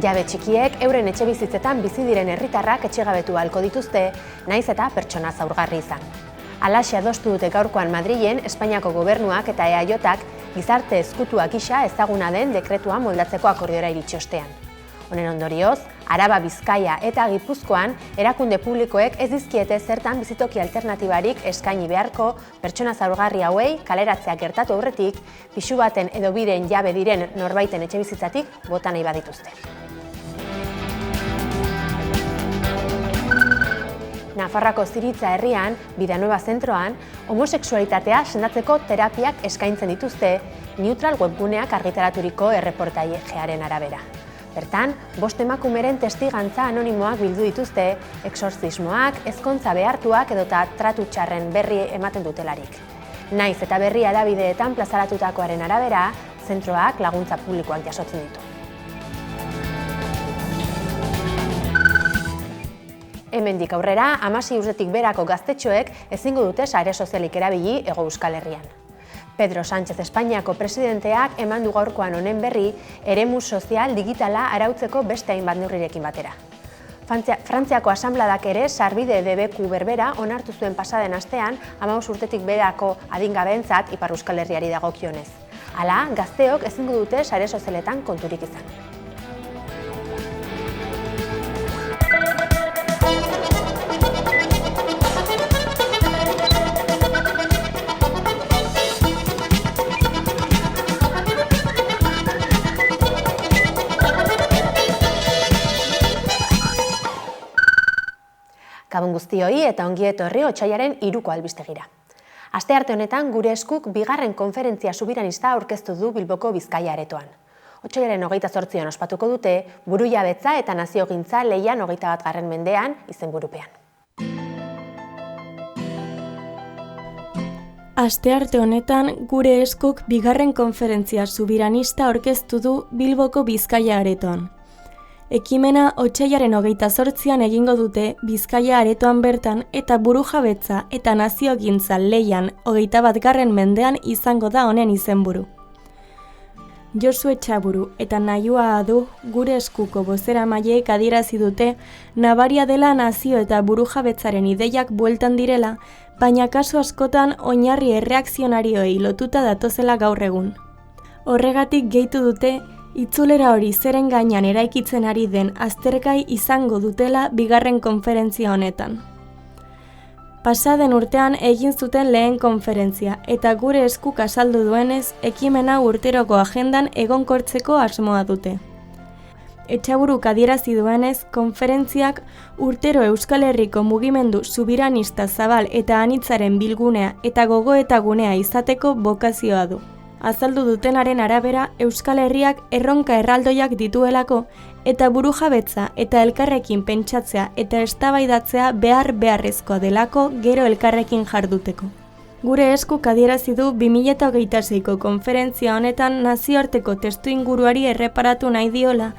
Jabe txikiek euren etxebizitzetan bizi diren herritarrak etxegabetu ahalko dituzte, nahiz eta pertsona zaurgarri izan. Halaxe adostu dute gaurkoan Madrilen Espainiako gobernuak eta EAJak gizarte ezkutua gisa ezaguna den dekretua moldatzeko akordiora iritsi ostean. Honen ondorioz, Araba, Bizkaia eta Gipuzkoan erakunde publikoek ez dizkiete zertan bizitoki alternatibarik eskaini beharko pertsona zaurgarri hauei kaleratzea gertatu aurretik, pisu baten edo biren jabe diren norbaiten etxebizitzatik bota nahi badituzte. Nafarroako Ziritza herrian, Bidanueva zentroan, homosexualitatea sendatzeko terapiak eskaintzen dituzte, Neutral webguneak argitaraturiko erreportajearen arabera. Bertan, 5 emakumeren testigantza anonimoak bildu dituzte, exorzismoak, ezkontza behartuak edota tratu txarren berri ematen dutelarik. Naiz eta berria hedabideetan plazaratutakoaren arabera, zentroak laguntza publikoak jasotzen ditu. Hemendik aurrera, 16 urtetik berako gaztetxoek ezingo dute sare sozialik erabili Hego Euskal Herrian. Pedro Sánchez Espainiako presidenteak eman du gaurkoan honen berri eremu sozial digitala arautzeko beste hainbat neurrirekin batera. Frantziako asanbladak ere sarbide debeku berbera onartu zuen pasaden astean 15 urtetik berako adingabeentzat Ipar Euskal Herriari dagokionez. Hala, gazteok ezingo dute sare sozialetan konturik izan. Gabon guztioi eta ongi etorri otsailaren 3ko albistegira. Astearte honetan gure eskuk bigarren konferentzia subiranista aurkeztu du Bilboko Bizkaia aretoan. Otsailaren 28an ospatuko dute burujabetza eta naziogintza leian 21. mendean izenburupean. Astearte honetan gure eskuk bigarren konferentzia subiranista aurkeztu du Bilboko Bizkaia aretoan. Ekimena otsailaren 28an egingo dute Bizkaia aretoan bertan eta burujabetza eta naziogintza leian 21. mendean izango da honen izenburu. Josue Txaburu eta Nahioa Adu gure eskuko bozeramaileek adierazi dute nabaria dela nazio eta burujabetzaren ideiak bueltan direla, baina kasu askotan oinarri erreakzionarioei lotuta datozela gaur egun. Horregatik gehitu dute itzulera hori zeren gainean eraikitzen ari den aztergai izango dutela bigarren konferentzia honetan. Pasaden urtean egin zuten lehen konferentzia eta gure eskuk azaldu duenez ekimena urteroko agendan egonkortzeko asmoa dute. Etxaburuk adierazi duenez, konferentziak urtero Euskal Herriko mugimendu subiranista zabal eta anitzaren bilgunea eta gogoetagunea izateko bokazioa du. Azaldu dutenaren arabera, Euskal Herriak erronka erraldoiak dituelako eta burujabetza eta elkarrekin pentsatzea eta eztabaidatzea beharrezkoa delako gero elkarrekin jarduteko. Gure eskuk adierazi du 2026ko konferentzia honetan nazioarteko testuinguruari erreparatu nahi diola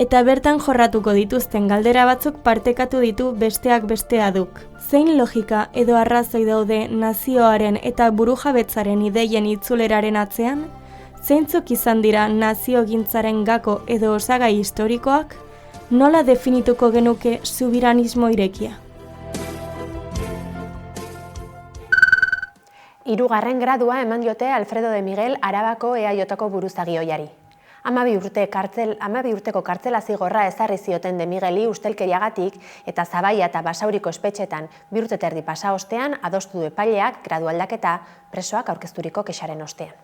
eta bertan jorratuko dituzten galdera batzuk partekatu ditu besteak beste Aduk. Zein logika edo arrazoi daude nazioaren eta burujabetzaren ideien itzuleraren atzean? Zeintzuk izan dira naziogintzaren gako edo osagai historikoak? Nola definituko genuke subiranismo irekia? 3. gradua eman diote Alfredo de Miguel Arabako EAJko buruzagi ohiari. 12 urteko kartzela zigorra ezarri zioten de Migueli ustelkeriagatik eta Zabaia eta Basauriko espetxetan 2 urte terdi pasa ostean adostu du epaileak gradu aldaketa presoak aurkezturiko kexaren ostean.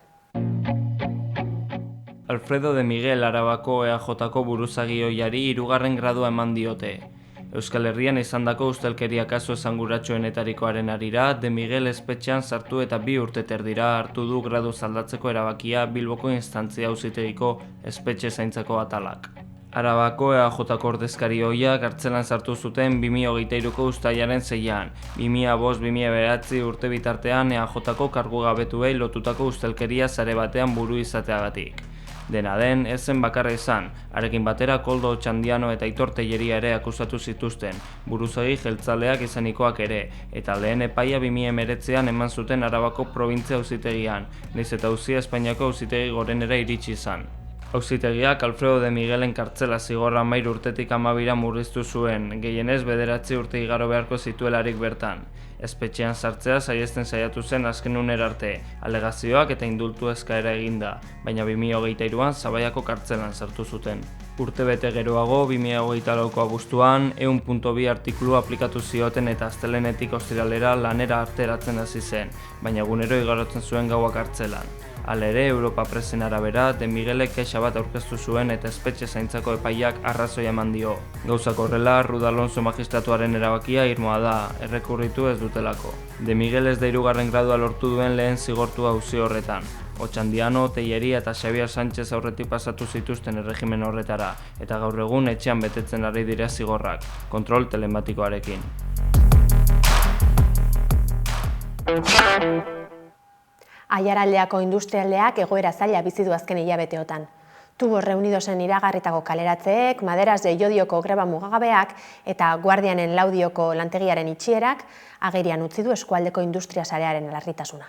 Alfredo de Miguel Arabako EAJko buruzagi ohiari 3. gradua eman diote. Euskal Herrian izandako ustelkeria kasu esanguratsuenetarikoaren harira, de Miguel espetxean sartu eta 2 urte terdira hartu du gradu aldatzeko erabakia Bilboko instantzia auzitegiko espetxe zaintzako atalak. Arabako EAJko ordezkari ohia kartzelan sartu zuten 2023ko uztailaren 6an, 2005-2009 urte bitartean EAJko kargugabetuei lotutako ustelkeria sare batean buru izateagatik. Dena den, ez zen bakarra izan, harekin batera Koldo Otxandiano eta Aitor Telleria ere akusatu zituzten, buruzagi jeltzaleak izanikoak ere, eta lehen epaia 2019an eman zuten Arabako probintzia auzitegian, nahiz eta auzia Espainiako auzitegi gorenera iritsi izan. Auzitegiak Alfredo de Miguelen kartzela zigorra 13 urtetik 12 murriztu zuen, gehienez 9 urte igaro beharko zituelarik bertan. Espetxean sartzea saihesten saiatu zen azken unera arte, alegazioak eta indultu eskaera eginda, baina 2023an Zabaiako kartzelan sartu zuten. Urtebete geroago, 2024ko abuztuan, 100.2 artikulu aplikatu zioten eta astelehenetik ostiralera lanera arteratzen hasi zen, baina egunero igarotzen zuen gaua kartzelan. Hala ere, Europa Presen arabera, De Miguelek kexa bat aurkeztu zuen eta espetxe zaintzako epaiak arrazoia eman dio. Gauzak horrela, Ruda Alonso magistratuaren erabakia irmoa da, errekurritu ez dutelako. De Miguel ez da 3. gradua lortu duen lehen zigortua auzi horretan. Otxandiano, Telleria eta Xabier Sánchez aurretik pasatu zituzten erregimen horretara, eta gaur egun etxean betetzen ari dira zigorrak, kontrol telematikoarekin. Aiaraldeako industrialdeak egoera zaila bizi du azken hilabeteotan. Tubos Reunidosen iragarritako kaleratzeek, Maderas de Llodioko greba mugagabeak eta Guardianen Laudioko lantegiaren itxierak agerian utzi du eskualdeko industria sarearen larritasuna.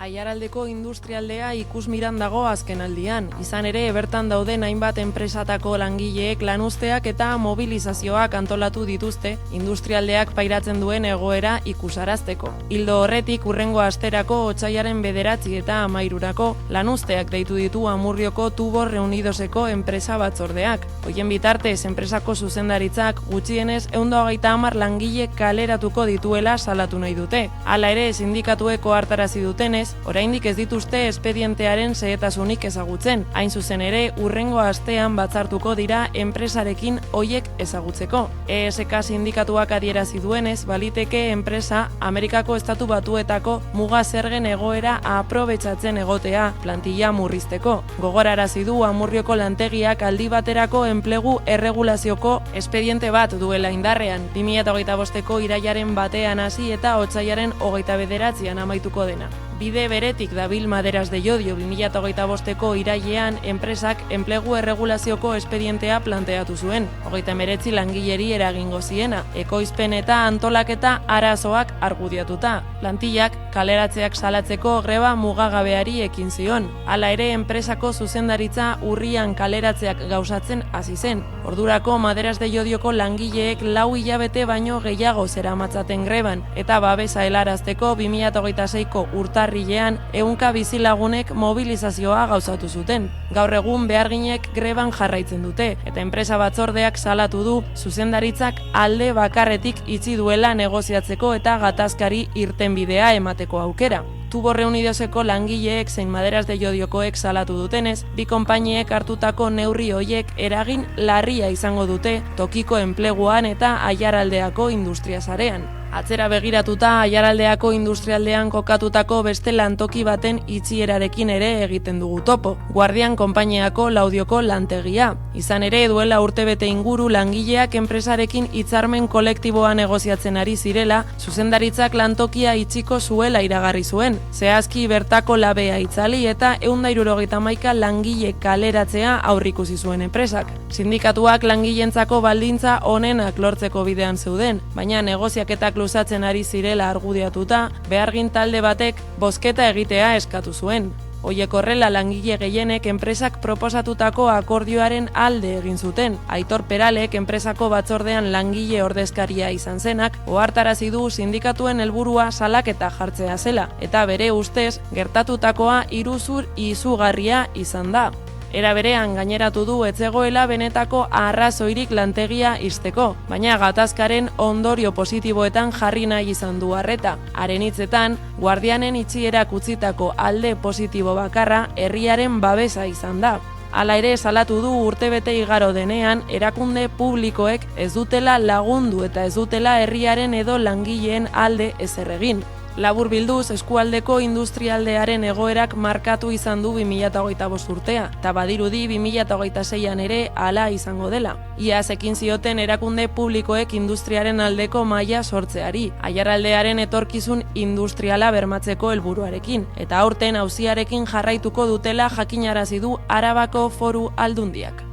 Aiaraldeko industrialdea ikusmiran dago azkenaldian. Izan ere, bertan dauden hainbat enpresatako langileek lanuzteak eta mobilizazioak antolatu dituzte industrialdeak pairatzen duen egoera ikusarazteko. Ildo horretik, hurrengo asterako otsailaren 9 eta 13 lanuzteak deitu ditu Amurrioko Tubos Reunidoseko enpresa batzordeak. Horien bitartez, enpresako zuzendaritzak gutxienez 130 langile kaleratuko dituela salatu nahi dute. Hala ere, sindikatueko hartarazi dutenez, oraindik ez dituzte espedientearen xehetasunik ezagutzen. Hain zuzen ere, hurrengo astean batzartuko dira enpresarekin hoiek ezagutzeko. ESK sindikatuak adierazi duenez, baliteke enpresa Amerikako Estatu Batuetako muga zergen egoera aprobetxatzen egotea plantilla murrizteko. Gogorarazi du Amurrioko lantegiak aldi baterako enplegu erregulazioko espediente bat duela indarrean, 2025ko irailaren 1ean hasi eta otsailaren 29an amaituko dena. Bide beretik dabil Maderas de Llodio 2025ko irailean enpresak enplegu erregulazioko espedientea planteatu zuen. 39 langileri eragingo ziena, ekoizpen eta antolaketa arazoak argudiatuta. Plantillak kaleratzeak salatzeko greba mugagabeari ekin zion. Hala ere, enpresako zuzendaritza urrian kaleratzeak gauzatzen hasi zen. Ordurako Maderas de Llodioko langileek 4 hilabete baino gehiago zeramatzaten greban eta babesa helarazteko 2026ko urtarrilean 100 bizilagunek mobilizazioa gauzatu zuten. Gaur egun beharginek greban jarraitzen dute eta enpresa batzordeak salatu du zuzendaritzak alde bakarretik itzi duela negoziatzeko eta gatazkari irtenbidea emateko aukera. Tubos Reunidoseko langileek zein Maderas de Llodiokoek salatu dutenez, bi konpainiek hartutako neurri hoiek eragin larria izango dute tokiko enpleguan eta Aiaraldeako industria sarean. Atzera begiratuta, Aiaraldeako industrialdean kokatutako beste lantoki baten itxierarekin ere egiten dugu topo. Guardian konpainiako Laudioko lantegia. Izan ere, duela urtebete inguru langileak enpresarekin hitzarmen kolektiboa negoziatzen ari zirela, zuzendaritzak lantokia itxiko zuela iragarri zuen. Zehazki bertako labea itzali eta 171 langile kaleratzea aurrikusi zuen enpresak. Sindikatuak langileentzako baldintza onenak lortzeko bidean zeuden, baina negoziaketak luzatzen ari zirela argudiatuta, behargin talde batek bozketa egitea eskatu zuen. Hoiek horrela langile gehienek enpresak proposatutako akordioaren alde egin zuten. Aitor Peralek enpresako batzordean langile ordezkaria izan zenak, ohartarazi du sindikatuen helburua salaketa jartzea zela, eta bere ustez gertatutakoa iruzur izugarria izan da. Era berean gaineratu du ez zegoela benetako arrazoirik lantegia ixteko, baina gatazkaren ondorio positiboetan jarri nahi izan du arreta. Haren hitzetan, Guardianen itxierak utzitako alde positibo bakarra herriaren babesa izan da. Hala ere salatu du urtebete igaro denean, erakunde publikoek ez dutela lagundu eta ez dutela herriaren edo langileen alde ezer egin. Labur bilduz, eskualdeko industrialdearen egoerak markatu izan du 2025 urtea, eta badirudi 2026an ere hala izango dela. Iaz ekin zioten erakunde publikoek industriaren aldeko maila sortzeari, Aiaraldearen etorkizun industriala bermatzeko helburuarekin, eta aurten auziarekin jarraituko dutela jakinarazi du Arabako Foru Aldundiak.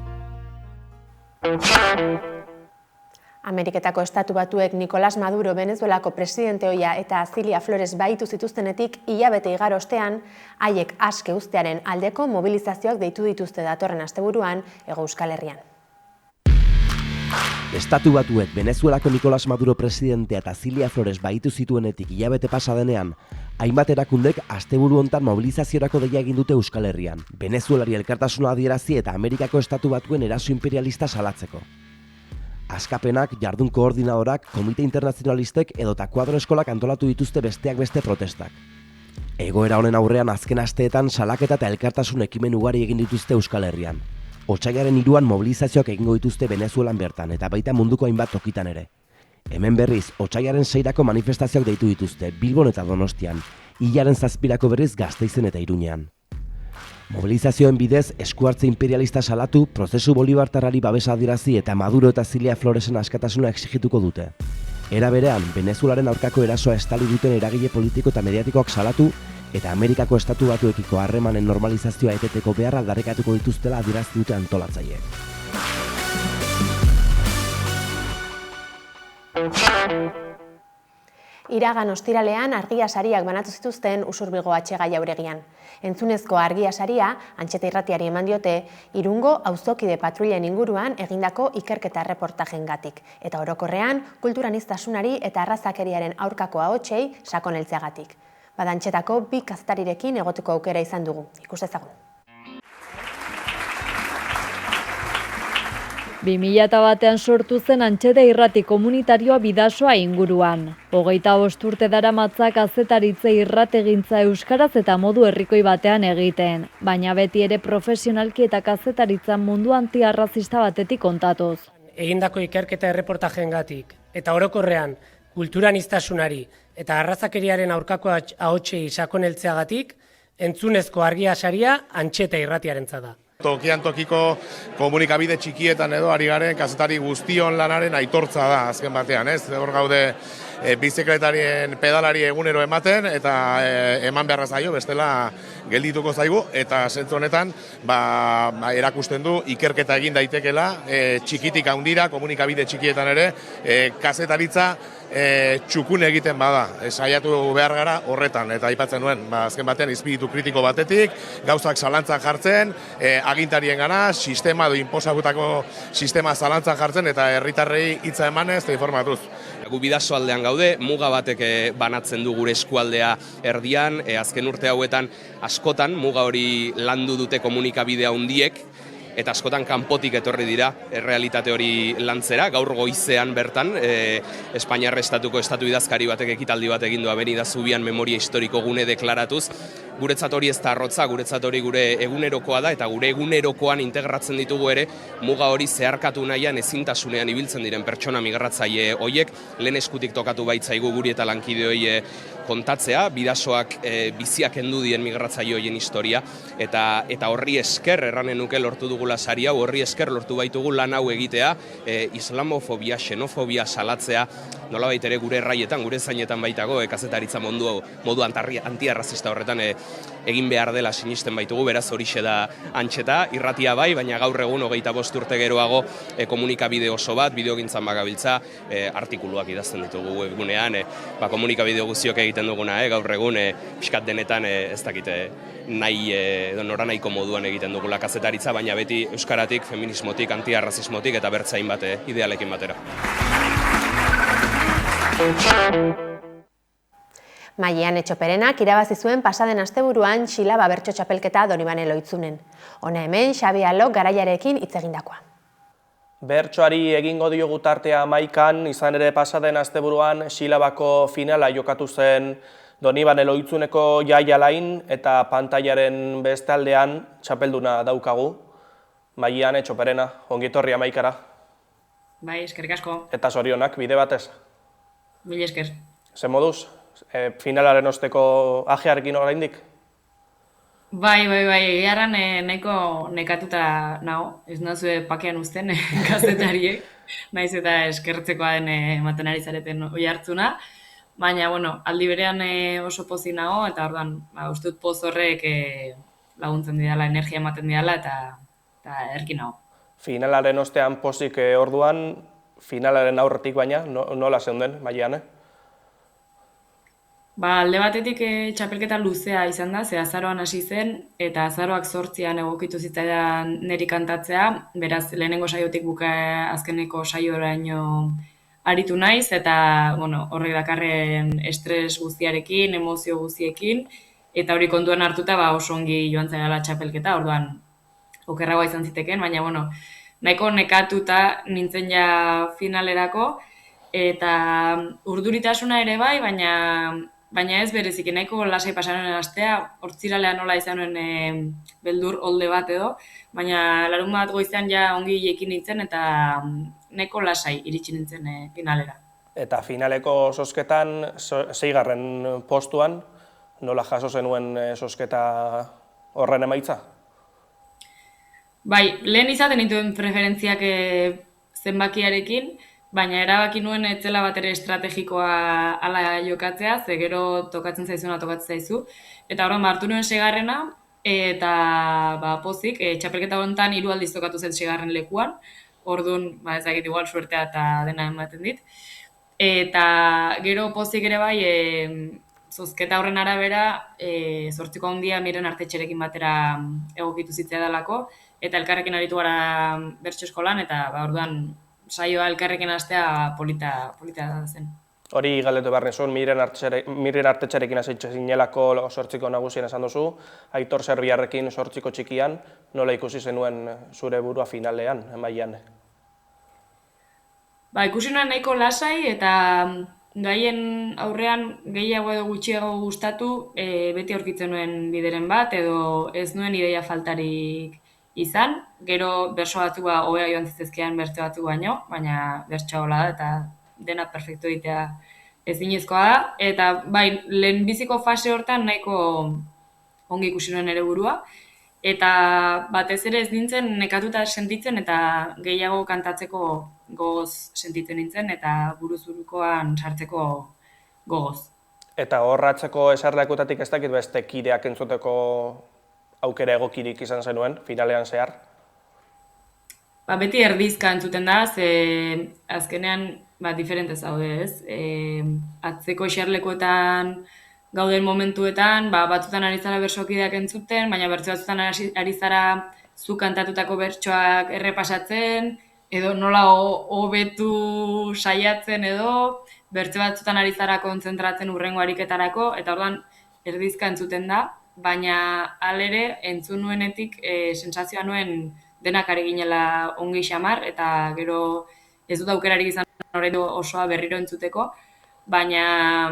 Ameriketako Estatu Batuek Nicolás Maduro Venezuelako presidente ohia eta Cilia Flores baitu zituztenetik hilabete igaro ostean, haiek aske uztearen aldeko mobilizazioak deitu dituzte datorren asteburuan Hego Euskal Herrian. Estatu Batuek Venezuelako Nicolás Maduro presidentea eta Cilia Flores baitu zituenetik hilabete pasa denean, hainbat erakundek asteburu hontan mobilizaziorako deia egin dute Euskal Herrian, Venezuelari elkartasuna adierazi eta Amerikako Estatu Batuen eraso imperialista salatzeko. Askapenak, jardun koordinadorak, komite internazionalistek edota kuadro eskolak antolatu dituzte besteak beste protestak. Egoera honen aurrean azken asteetan salaketa eta elkartasun ekimen ugari egin dituzte Euskal Herrian. Otsailaren 3an mobilizazioak egingo dituzte Venezuelan bertan eta baita munduko hainbat tokitan ere. Hemen berriz, otsailaren 6ako manifestazioak deitu dituzte Bilbon eta Donostian, hilaren 7ako berriz Gasteizen eta Iruñean. Mobilizazioen bidez, eskuhartze imperialista salatu, prozesu bolibartarrari babesa adierazi eta Maduro eta Cilia Floresen askatasuna exigituko dute. Era berean, Venezuelaren aurkako erasoa estali duten eragile politiko eta mediatikoak salatu eta Amerikako Estatu Batuekiko harremanen normalizazioa eteteko beharra aldarrikatuko dituztela adierazi dute antolatzaileek. Iragan ostiralean argia sariak banatu zituzten Usurbilgo Atxega Jauregian. Entzunezko argia saria, Antxeta Irratiari eman diote, Irungo auzokide patruilen inguruan egindako ikerketa erreportajengatik, eta orokorrean kulturaniztasunari eta arrazakeriaren aurkako ahotsei sakoneltzeagatik. Bada Antxetako 2 kazetarirekin egoteko aukera izan dugu. Ikus dezagun. 2001 sortu zen Antxeta Irrati komunitarioa Bidasoa inguruan. 25 urte daramatza kazetaritze irrategintza euskaraz eta modu herrikoi batean egiten, baina beti ere profesionalki eta kazetaritza mundu antiarrazista batetik kontatuz. Egindako ikerketa erreportajengatik eta orokorrean kulturaniztasunari eta arrazakeriaren aurkako ahotsei sakoneltzeagatik, entzunezko argia saria Antxeta Irratiarentzat da. Tokian tokiko komunikabide txikietan edo ari garen kazetari guztion lanaren aitortza da azken batean, ez? Hor gaude bizikletarien pedalari egunero ematen eta eman beharra zaio, bestela geldituko zaigu eta zentzu honetan erakusten du ikerketa egin daitekela txikitik handira komunikabide txikietan ere kazetaritza txukun egiten bada, saiatu behar gara horretan, eta aipatzen nuen, azken batean izpiritu kritiko batetik, gauzak zalantzan jartzen, agintarien gana, sistema edo inposatutako sistema zalantzan jartzen, eta herritarrei hitza emanez eta informatuz. Gu Bidaso aldean gaude, muga batek banatzen du gure eskualdea erdian, azken urte hauetan askotan muga hori landu dute komunikabidea handiek, eta askotan kanpotik etorri dira errealitate hori lantzera. Gaur goizean bertan, Espainiar Estatuko estatu idazkari batek ekitaldi bat egin du Avenida Zubian memoria historiko gune deklaratuz. Guretzat hori ez da arrotza, guretzat hori gure egunerokoa da, eta gure egunerokoan integratzen ditugu ere, muga hori zeharkatu nahian ezintasunean ibiltzen diren pertsona migratzaile hoiek, lehen eskutik tokatu baitzaigu guri eta lankideoi kontatzea, Bidasoak biziak kendu dien migratzaile hoien historia, eta horri esker erranen nuke lortu dugula sari hau, horri esker lortu baitugu lan hau egitea, islamofobia, xenofobia salatzea, nolabait ere gure erraietan, gure zainetan baitago, kazetaritza modu antiarrazista horretan egin behar dela sinisten baitugu, beraz horixe da Antxeta, irratia bai, baina gaur egun 25 urte geroago komunikabide oso bat, bideogintzan bagabiltza, artikuluak idazten ditugu webgunean, komunikabide guztiok egiten duguna, gaur egun pixkat denetan ez dakite nahi noranahiko moduan egiten dugula kazetaritza, baina beti euskaratik, feminismotik, antiarrazismotik eta bertzain bat idealekin batera. Maian Etxoperenak irabazi zuen pasaden asteburuan Xilaba bertso txapelketa Donibane Loitzunen. Hona hemen Xabi Alok garaiarekin hitz egindakoa. Bertsoari egingo diogu tartea 11an, izan ere pasaden asteburuan Xilabako finala jokatu zen Donibane Loitzuneko jaialain eta pantailaren bestaldean txapelduna daukagu. Maian Etxoperena, ongitorri 11ara. Bai, eskerrik asko. Eta zorionak, bide batez. Mil esker. Ze moduz? Finalaren osteko ajearekin oraindik? Bai, egarran nahiko nekatuta nago, ez nazue pakean uzten kazetariek, naiz eta eskertzekoa den ematen ari zareten oi hartzuna, baina, aldi berean oso pozik nago, eta orduan, uste dut poz horrek laguntzen didala, energia ematen didala, eta erkin nago. Finalaren ostean pozik orduan, finalaren aurretik baina, nola zeuden, Maiane? Alde batetik txapelketa luzea izan da, ze azaroan hasi zen, eta azaroak 8an egokitu zitzaidan niri kantatzea, beraz, lehenengo saiotik buka azkeneko saioraino aritu naiz, eta horrek dakarren estres guztiarekin, emozio guztiekin, eta hori kontuan hartuta oso ongi joan zaigala txapelketa, orduan okerragoa izan ziteken, baina nahiko nekatuta nintzen ja finalerako, eta urduritasuna ere bai, baina ez bereziki, nahiko lasai pasaren astea, hortziralean nola izanuen beldur holde bat edo, baina larun bat goizean ja ongi jekin nintzen eta nahiko lasai iritsi nintzen finalera. Eta finaleko zozketan, 6. postuan, nola jaso zenuen zozketa horren emaitza? Bai, lehen izaten dituen preferentziak zenbakiarekin, baina erabaki nuen etzela bat ere estrategikoa ala jokatzea, ze gero tokatzen zaizuna tokatzen zaizu. Eta horren hartu nuen 6. eta pozik, txapelketa honetan 3 aldiz tokatu zen 6. lekuan, orduan, ezagit igual suertea eta dena ematen dit. Eta gero pozik ere bai, zozketa horren arabera, 8ko handia Miren Artetxerekin batera egokitu zitzea dalako, eta elkarrekin aritu gara bertso eskolan, eta orduan saioa elkarrekin hastea polita zen. Hori galdetu behar nizun, Miren Artetxerekin hasitxe zinelako 8ko nagusien esan duzu, Aitor Serbiarrekin 8ko txikian, nola ikusi zenuen zure burua finalean, Maiane? Ikusi nuen nahiko lasai, eta gaien aurrean gehiago edo gutxiago gustatu, beti aurkitzen nuen bideren bat, edo ez nuen ideia faltarik izan, gero bertso batzuk hobea joan zitezkean bertso batzuk baino, baina bertsoa hola da eta dena perfektu egitea ezinezkoa da, eta bai, lehenbiziko fase hortan nahiko ongi ikusi nuen ere burua, eta batez ere ez nintzen nekatuta sentitzen eta gehiago kantatzeko gogoz sentitzen nintzen eta buruzurukoan sartzeko gogoz. Eta horratzeko esarlekutatik ez dakit beste kideak entzuteko aukera egokirik izan zenuen, finalean zehar? Beti erdizka entzuten da, ze azkenean diferente zaude, ez? Atzeko eserlekuetan gauden momentuetan, batzutan ari zara bertsokideak entzuten, baina bertso batzutan ari zara zu kantatutako bertsoak errepasatzen, edo nola hobetu saiatzen edo, bertso batzutan ari zara kontzentratzen hurrengo ariketarako, eta orduan erdizka entzuten da, baina alere entzun nuenetik sentsazioa nuen denak ari ginela ongi xamar, eta gero ez dut aukerarik izan horretu osoa berriro entzuteko, baina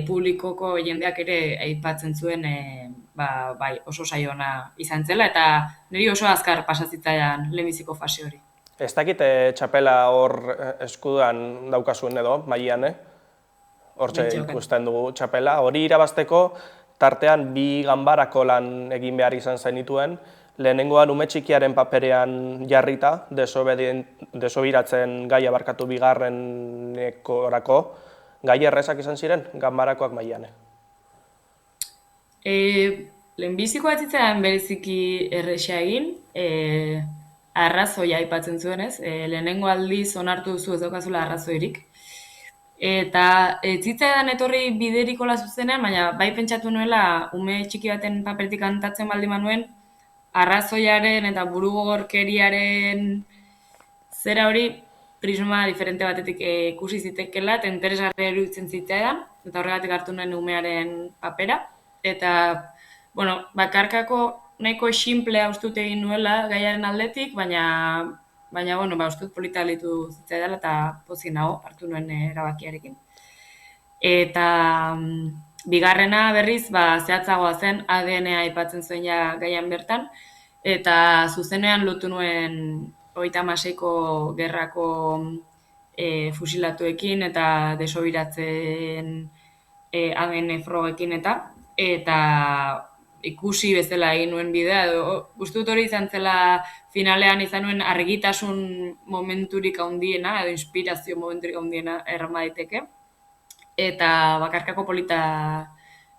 publikoko jendeak ere aipatzen zuen bai oso saio ona izan zela, eta niri oso azkar pasazitzaidan lehenbiziko fase hori. Ez dakit txapela hor eskudan daukazuen edo, Maiane? Hortxe ikusten dugu txapela. Hori irabazteko, tartean 2 ganbarako lan egin behar izan zenituen, lehenengoan ume txikiaren paperean jarrita, desobiratzen gaia barkatu 2. gai errezak izan ziren, ganbarakoak, Maiane? Lehenbizikoa zitzaidan bereziki erresa egin, arrazoia aipatzen zuen, ez? Lehenengo aldiz onartu duzu ez daukazula arrazoirik. Eta zitzaidan etorri bideriko zuzenean, baina bai pentsatu nuela ume txiki baten papertik kantatzen baldin manuen, arrazoiaren eta burugogorkeriaren zera hori prisma diferente batetik ikusi zitekela, eta interesgarria iruditzen zitzaidan, eta horregatik hartu nuen umearen papera. Eta, bakarkako nahiko xinplea ustut egin nuela gaiaren aldetik, baina ustut polita alitu zitzaidala eta pozik nago hartu nuen erabakiarekin. Eta bigarrena berriz, zehatzagoa zen ADN-a aipatzen zuen ja gaian bertan, eta zuzenean lotu nuen 36ko gerrako fusilatuekin eta desobiratzen ADN frogekin eta ikusi bezala egin nuen bidea, edo uste dut hori izan zela finalean izan nuen argitasun momenturik handiena, edo inspirazio momenturik handiena erran daiteke, eta bakarkako polita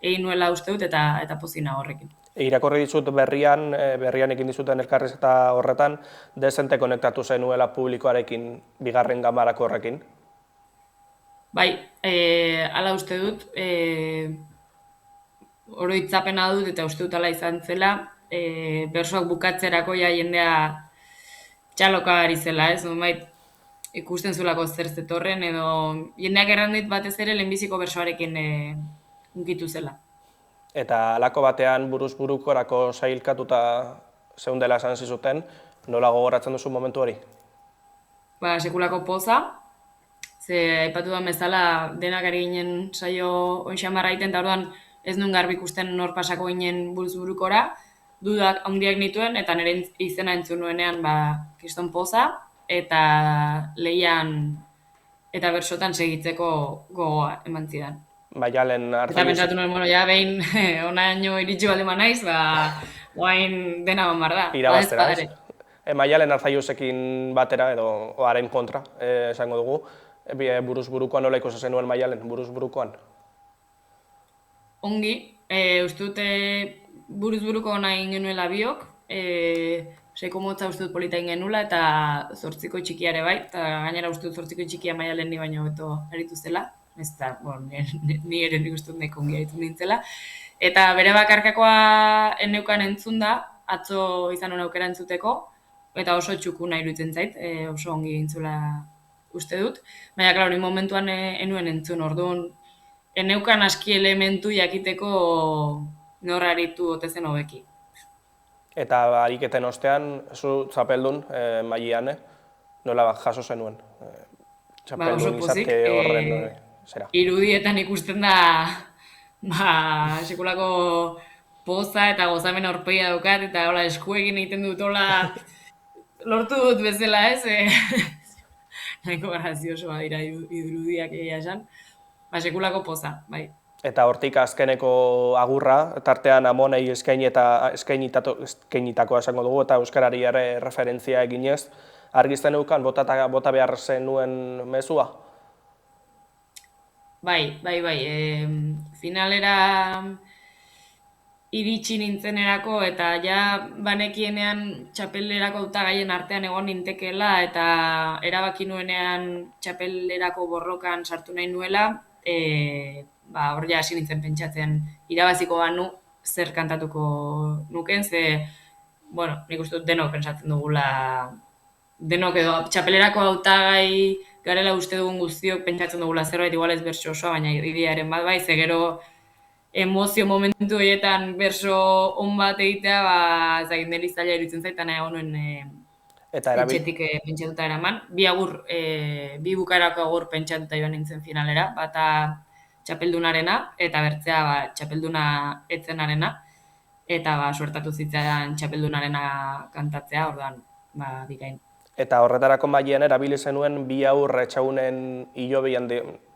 egin nuela uste dut eta pozina horrekin. Irakorri dizut berrian egin dizuten elkarrizketa horretan, dezente konektatu zenuela publikoarekin bigarren ganbarako horrekin? Bai, hala uste dut, oroitzapena dut eta uste dut hala izan zela, bersoak bukatzerako ja jendea txaloka ari zela, ez? Nonbait ikusten zulako zer zetorren edo jendeak errandit batez ere lehenbiziko bersoarekin hunkitu zela. Eta halako batean buruz burukorako sailkatuta zeundela esan zizuten, nola gogoratzen duzu momentu hori? Ba, sekulako poza, ze aipatu da bezala denak ari ginen saio onxamarra egiten, eta orduan ez nuen garbi ikusten nor pasako ginen buruz burukora, dudak handiak nituen, eta nire izena entzun nuenean kriston poza, eta lehian eta bersotan segitzeko gogoa eman zidan. Maialen Eta pentsatu nuen, ja behin onaino iritsi baldin naiz, guain dena banbar da. Irabaztera, ez? Maialen Arzaiusekin batera edo haren kontra, esango dugu. Buruz burukoan nola ikusi zenuen Maialen, buruz burukoan? Ongi, uste dute buruz buruko nahi genuela biok, seiko motza uste dut polita ingenula eta 8ko txikiare bai, eta gainera uste dut 8ko txikia Maialen ni baino beto aritu zela. Ez da, ni ere nik uste dut neko ongi aritu nintzela. Eta bere bakarkakoa eneukan entzun da, atzo izan hona aukera entzuteko, eta oso txukuna iruditzen zait, oso ongi entzula uste dut. Baina, klaro, ni momentuan enuen entzun, orduan, eneukan aski elementu jakiteko nor aritu otezen hobeki. Eta ariketen ostean, zu txapeldun, Maiane, nola jaso zenuen? Txapeldun izate horren, zera? Irudietan ikusten da, sekulako poza eta gozamen aurpegia daukat, eta hola eskuekin egiten dut, hola lortu dut bezala, ez? Nahiko graziosoa dira irudiak egia esan. Sekulako poza, bai. Eta hortik azkeneko agurra, tartean Amonei eskainitakoa esango dugu, eta euskarari ere referentzia eginez, argizten eukan, bota behar zenuen mezua? Bai. Finalera iritsi nintzenerako eta ja banekienean txapelerako hautagaien artean egon nintekela eta erabaki nuenean txapelerako borrokan sartu nahi nuela, hor ja hasi nintzen pentsatzen irabaziko banu zer kantatuko nuken, ze, nik uste dut denok pentsatzen dugula, denok edo txapelerako hautagai garela uste dugun guztiok pentsatzen dugula zerbait igual ez bertso osoa, baina idearen bat bai, ze gero emozio momentu horietan berso on bat egitea, niri zaila iruditzen zait, nahi honuen etxetik pentsatuta eraman. Bi bukarako agur pentsatuta joan nintzen finalera, bata txapeldunarena eta bertzea txapelduna etzenarena, eta suertatu zitzaidan txapeldunarena kantatzea, orduan, bikain. Eta horretarako Maian erabili zenuen bi aur etxaunen hilobian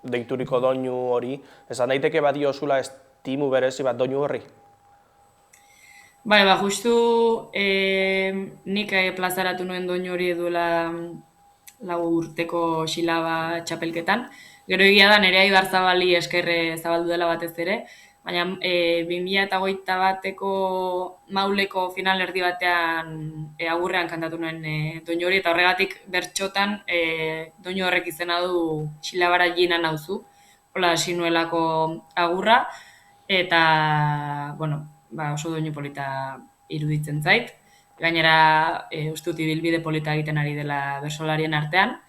deituriko doinu hori, esan daiteke badiozula estimu berezi bat doinu horri? Bai, justu nik plazaratu nuen doinu hori eduela 4 urteko xilaba txapelketan. Gero egia da nerea Ibarzabali eskerre zabaldu dela batez ere, baina 2021ko mauleko final erdi batean agurrean kantatu nuen doinu hori, eta horregatik bertxotan doinu horrek izena du xilabara jina nauzu, hola hasi nuelako agurra, eta, oso doinu polita iruditzen zait. Gainera, uste dut ibilbide polita egiten ari dela bersolarien artean,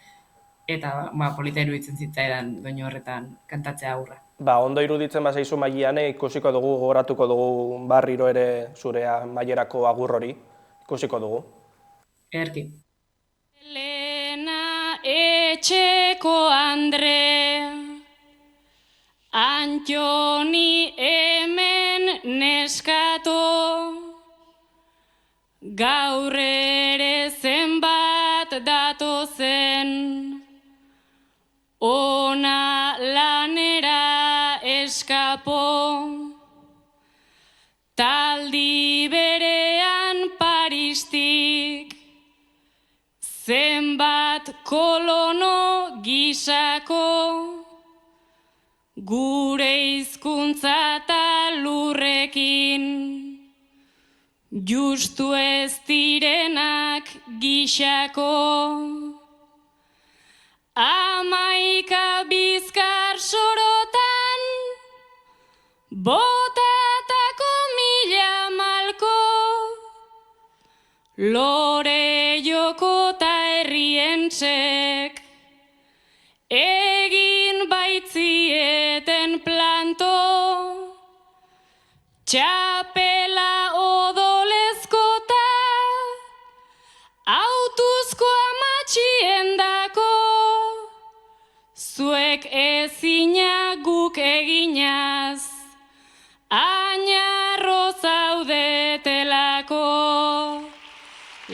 eta polita iruditzen zitzaidan doinu horretan kantatzea agurra. Ondo iruditzen bazaizu Maiane, ikusiko dugu, gogoratuko dugu barriro ere zure Maierako agur hori, ikusiko dugu. Ederki. Elena etxeko Andre, Antoni hemen neskato, gaur ere zenbat datozen, ona lanera eskapo, taldi berean Paristik, zenbat kolono gisako, gure hizkuntza eta batekin, justu ez direnak gixako. 11 bizkar sorotan, botatako 1000 malko, lore joko ta herrientzek, egin baitzieten planto, txapela odolezkota, autuzko amatxien dako, zuek ezina guk eginaz, añarro zaudetelako.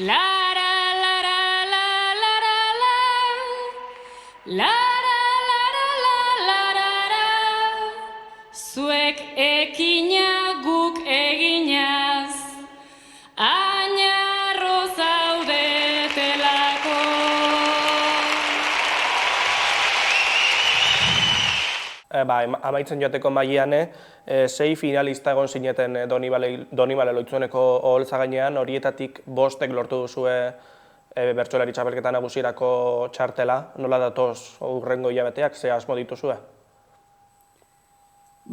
Lara, lara, la, lara, la, lara, lara, la, lara, zuek ekina guk eginaz, añarro zaudetelako. Amaitzen joateko mailean, 6 finalista egon zineten Donibane Lohitzuneko oholtza gainean, horietatik 5 lortu duzue bertsolari txapelketa nagusirako txartela. Nola datoz hurrengo hilabeteak, ze asmo dituzue?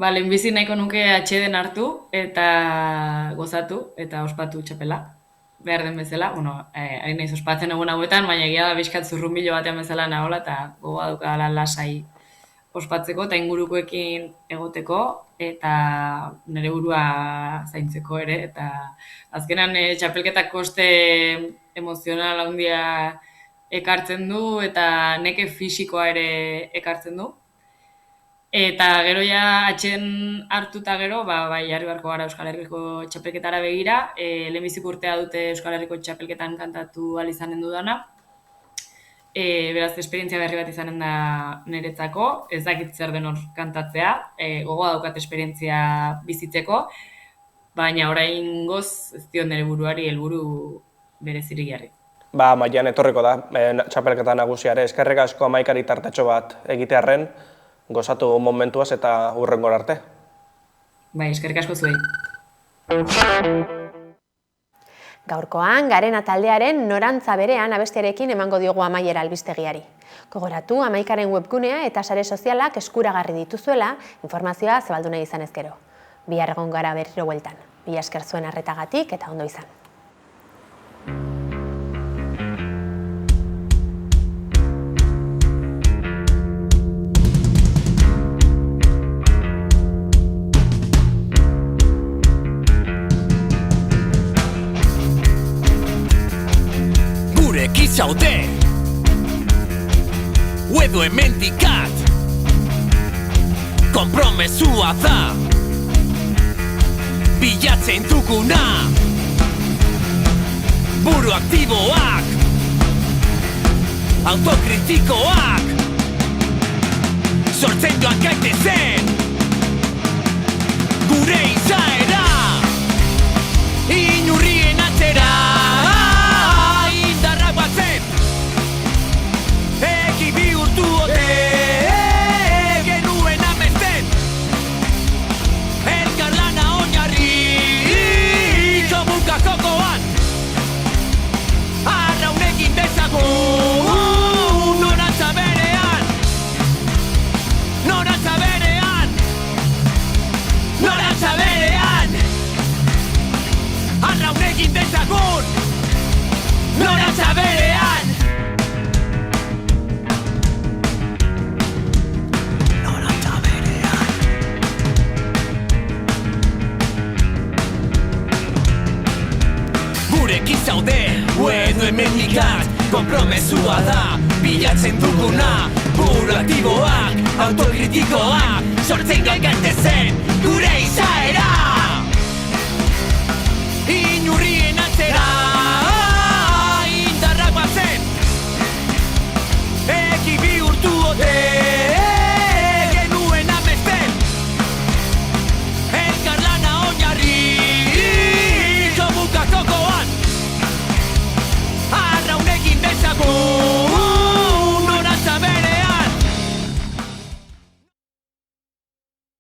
Lehenbizi nahiko nuke atxeden hartu eta gozatu eta ospatu txapela. Behar den bezala, ari naiz ospatzen egun hauetan, baina egia da bizkat zurrunbilo batean bezala nagola eta gogoa dukala lasai ospatzeko eta ingurukoekin egoteko eta nire burua zaintzeko ere. Eta azkenan txapelketak koste emozional handia ekartzen du eta neke fisikoa ere ekartzen du. Eta gero ja atxeden hartuta gero, jarri beharko gara Euskal Herriko txapelketara begira. Lehenbizik urtea dute Euskal Herriko txapelketan kantatu ahal izanen dudana. Beraz, esperientzia berri bat izanen da niretzako, ez dakit zer den hor kantatzea, gogoa daukat esperientzia bizitzeko, baina oraingoz ez diot nire buruari helburu berezirik jarri. Mailan etorriko da, txapelketa nagusiare, eskerrik asko Amaikari tartetxo bat egitearren, gozatu momentuaz eta hurrengora arte. Eskerrik asko zuei. Gaurkoan, Garena taldearen Norantza berean abestiarekin emango diogu amaiera albistegiari. Gogoratu, Amaikaren webgunea eta sare sozialak eskuragarri dituzuela, informazioa zabaldu nahi izan ezkero. Bihar egon gara berriro bueltan. Mila esker zuen arretagatik eta ondo izan. Zaude Uedo hemendikat Konpromesua da Bilatzen duguna Buru aktiboak Autokritikoak Sortzen joan gaitezen Gure izaera Inurrien atzera Eki bihurtu ote genuen amesten Elkar lana oinarri Komunka jokoan Arraunekin dezagun Norantza berean Norantza berean Norantza berean Arraunekin dezagun Norantza berean Zaude, uedo hemendikat Konpromesua da, bilatzen duguna Buru aktiboak, autokritikoak Sortzen gaitezen, gure izaera